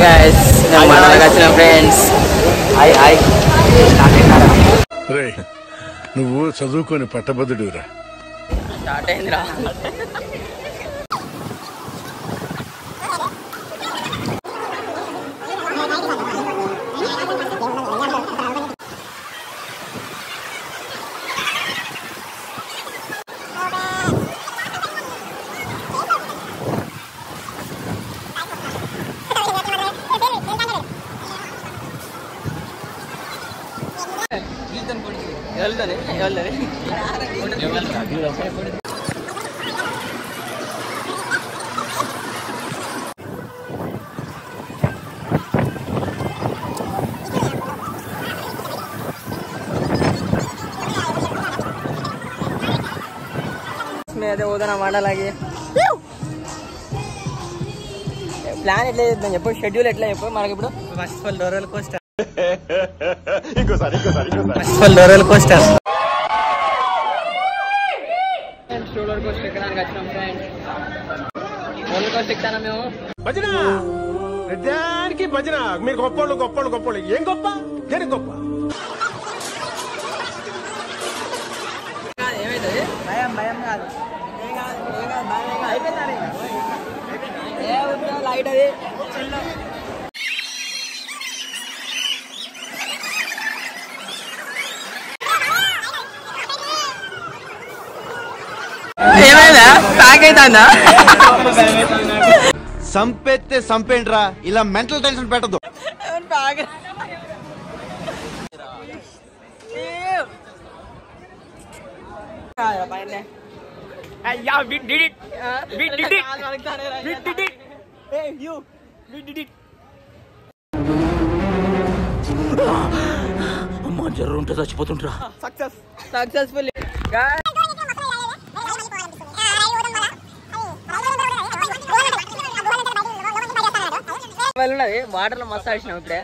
Hi guys మనకి వచ్చిన friends hi hi రే నువ్వు చదువుకొని పట్టభద్రుడిరా స్టార్ట్ అయిందిరా అదే పోదాం అన్నమాట. అలాగే ప్లాన్ ఎట్లా చేద్దాం చెప్పు, షెడ్యూల్ ఎట్లా చెప్పు మనకి ఇప్పుడు. First of all roller coaster roller coaster ఎక్కడానికి వచ్చినాం ఫ్రెండ్స్. రోలర్ కోస్టర్ ఎక్కుతానా మేము. భజన నిజానికి భజన. మీరు గొప్పోళ్ళు గొప్పోళ్ళు గొప్పోళ్ళు. ఏం గొప్ప దేనికి గొప్ప? ఏమైతుంది? భయం భయం కాదు, అయిపోయింది లైట్ అది ఏమైందా? ప్యాక్ అవుతుందా? సంపెత్తే సంపేంట్రా, ఇలా మెంటల్ టెన్షన్ పెట్టదు. అమ్మా జర్ర ఉంటే చచ్చిపోతుంటరా. సక్సెస్ఫుల్ ఉన్నది. వాటర్ లో మస్తు ఆడిసినాం ఇప్పుడే.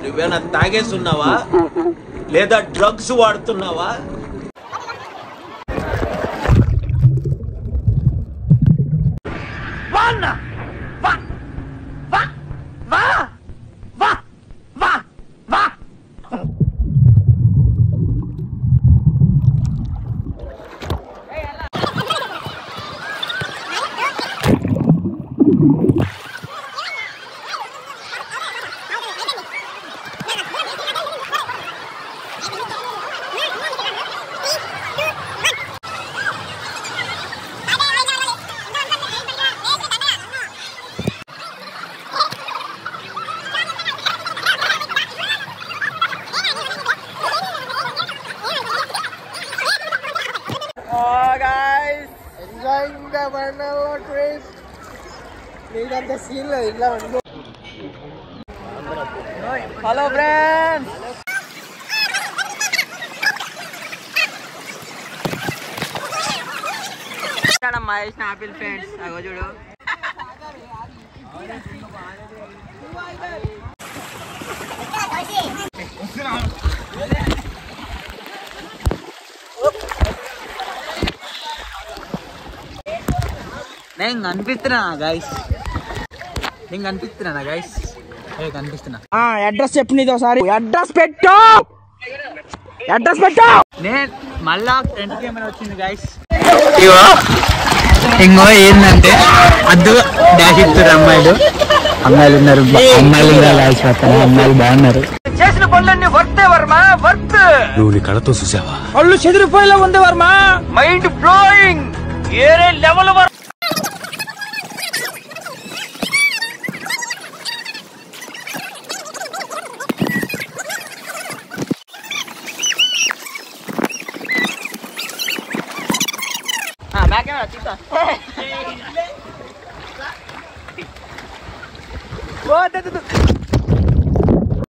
నువ్వేనా తాగేస్తున్నావా లేదా డ్రగ్స్ వాడుతున్నావా? Hello friends, Mahesh apple friends అగో చూడు. నేను కనిపిస్తున్నా గైస్, కనిపిస్తున్నా. అడ్రస్ చెప్పు నీది ఒకసారి. అడ్రస్ పెట్టు. నేను మళ్ళా ఫ్రంట్ కెమెరా వచ్చింది గైస్. ఇంకో ఏంటంటే అద్దు డాష్ ఇస్తారు అమ్మాయిలు ఉన్నారు, అమ్మాయిలు బాగున్నారు. చేసిన పనులన్నీ వర్తే వర్మ, వర్త్. నువ్వు నీ కళతో చూసావా? పళ్ళు చెదిరిపోయేలా ఉంది వర్మ. మైండ్ బ్లోయింగ్, ఏరే లెవెల్ వర్మ. Back camera,